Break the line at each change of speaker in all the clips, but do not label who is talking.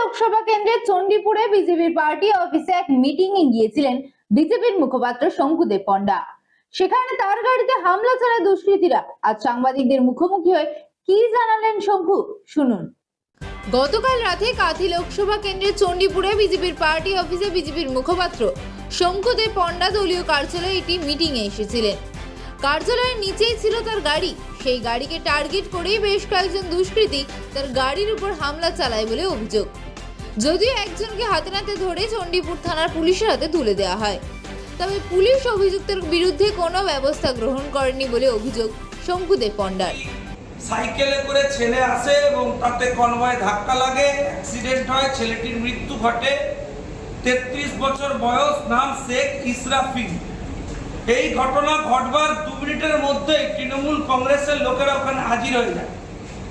লোকসভা কেন্দ্রের চণ্ডীপুরে বিজেপির পার্টি অফিসে এক মিটিং এ গিয়েছিলেন বিজেপির মুখপাত্র শঙ্কুদেব পণ্ডা। সেখানে তার গাড়িতে হামলা চালায় দুষ্কৃতীরা। আজ সাংবাদিকদের মুখোমুখি হয়ে কি জানালেন শঙ্কু, শুনুন। গতকাল রাতে কাঁথি লোকসভা কেন্দ্রের চণ্ডীপুরে বিজেপির পার্টি অফিসে বিজেপির মুখপাত্র শঙ্কুদেব পণ্ডা দলীয় কার্যালয়ে একটি মিটিং এ এসেছিলেন। কার্যালয়ের নিচেই ছিল তার গাড়ি। সেই গাড়িকে টার্গেট করেই বেশ কয়েকজন দুষ্কৃতী তার গাড়ির উপর হামলা চালায় বলে অভিযোগ। যদিও একজনকে হাতে নাতে ধরে চণ্ডীপুর থানার পুলিশের হাতে তুলে দেওয়া হয়, তবে পুলিশ অভিযুক্তের বিরুদ্ধে কোনো ব্যবস্থা গ্রহণ করেনি বলে অভিযোগ শঙ্কুদেব পণ্ডার।
সাইকেলে করে ছেলে আসে এবং তাতে কনভয় ধাক্কা লাগে, অ্যাক্সিডেন্ট হয়, ছেলেটির মৃত্যু ঘটে। 33 বছর বয়স, নাম শেখ ইসরাফিল। এই ঘটনা ঘটবার 2 মিনিটের মধ্যেই তৃণমূল কংগ্রেসের লোকেরা ওখানে হাজির হয়ে যায়।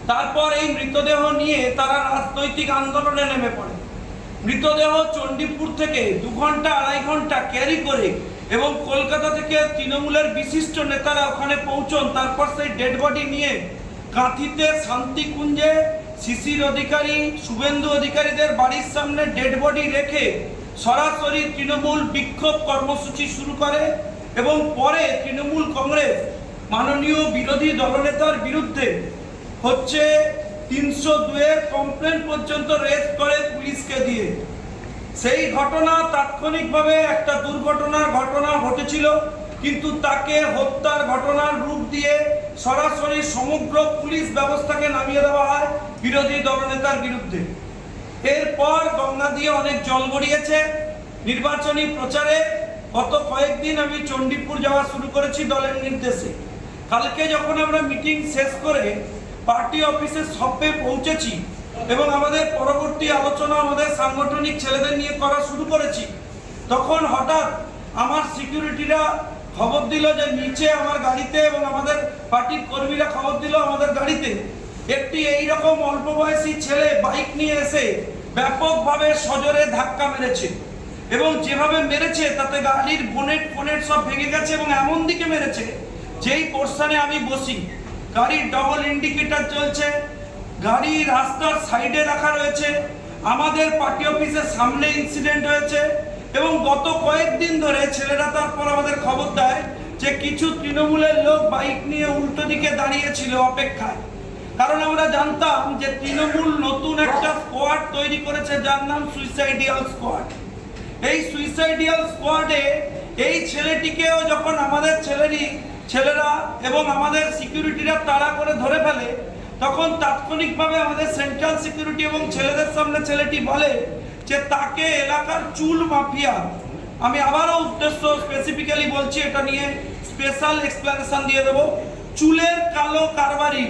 তারপর এই মৃতদেহ নিয়ে তারা রাজনৈতিক আন্দোলনে নেমে পড়ে। মৃতদেহ চণ্ডীপুর থেকে 2 ঘন্টা 2.5 ঘন্টা ক্যারি করে এবং কলকাতা থেকে তৃণমূলের বিশিষ্ট নেতারা ওখানে পৌঁছন। তারপর সেই ডেড বডি নিয়ে কাঁথিতে শান্তিকুঞ্জে শিশির অধিকারী, শুভেন্দু অধিকারীদের বাড়ির সামনে ডেড বডি রেখে সরাসরি তৃণমূল বিক্ষোভ কর্মসূচি শুরু করে এবং পরে তৃণমূল কংগ্রেস মাননীয় বিরোধী দলনেতার বিরুদ্ধে 302-এর কমপ্লেন পর্যন্ত রেজ করে পুলিশকে দিয়ে। সেই ঘটনা তাৎক্ষণিকভাবে একটা দুর্ঘটনার ঘটনা ঘটেছিল, কিন্তু তাকে হত্যার ঘটনার রূপ দিয়ে সরাসরি সমগ্র পুলিশ ব্যবস্থাকে নামিয়ে দেওয়া হয় বিরোধী দলনেতার বিরুদ্ধে। এরপর গঙ্গা দিয়ে অনেক জল গড়িয়েছে। নির্বাচনী প্রচারে গত কয়েকদিন আমি চণ্ডীপুর যাওয়া শুরু করেছি দলের নির্দেশে। কালকে যখন আমরা মিটিং শেষ করে পার্টি অফিসের সবে পৌঁছেছি এবং আমাদের পরবর্তী আলোচনা আমাদের সাংগঠনিক ছেলেদের নিয়ে করা শুরু করেছি, তখন হঠাৎ আমার সিকিউরিটিরা খবর দিল যে নিচে আমার গাড়িতে এবং আমাদের পার্টির কর্মীরা খবর দিল আমাদের গাড়িতে একটি এইরকম অল্প বয়সী ছেলে বাইক নিয়ে এসে ব্যাপকভাবে সজোরে ধাক্কা মেরেছে এবং যেভাবে মেরেছে তাতে গাড়ির বোনেট সব ভেঙে গেছে এবং এমন দিকে মেরেছে যেই পোর্শনে আমি বসি গাড়ির ডবল ইন্ডিকেটর চলছে, গাড়ি রাস্তার সাইডে রাখা রয়েছে, আমাদের পার্টি অফিসের সামনে ইনসিডেন্ট হয়েছে। এবং গত কয়েকদিন ধরে ছেলেরা তারপর আমাদের খবর দেয় যে কিছু তৃণমূলের লোক বাইক নিয়ে উল্টো দিকে দাঁড়িয়েছিল অপেক্ষায়, কারণ আমরা জানতাম যে তৃণমূল নতুন একটা স্কোয়াড তৈরি করেছে যার নাম সুইসাইডিয়াল স্কোয়াড। এই সুইসাইডিয়াল স্কোয়াডে এই ছেলেটিকেও যখন আমাদের ছেলেরা এবং আমাদের সিকিউরিটিরা তাড়া করে ধরে ফেলে, তখন তাৎক্ষণিকভাবে আমাদের সেন্ট্রাল সিকিউরিটি এবং ছেলেদের সামনে ছেলেটি বলে যে তাকে এলাকার চুল মাফিয়া, আমি আবারও উদ্দেশ্য স্পেসিফিক্যালি বলছি, এটা নিয়ে স্পেশাল এক্সপ্লেনেশন দিয়ে দেবো, চুলের কালো কারবারি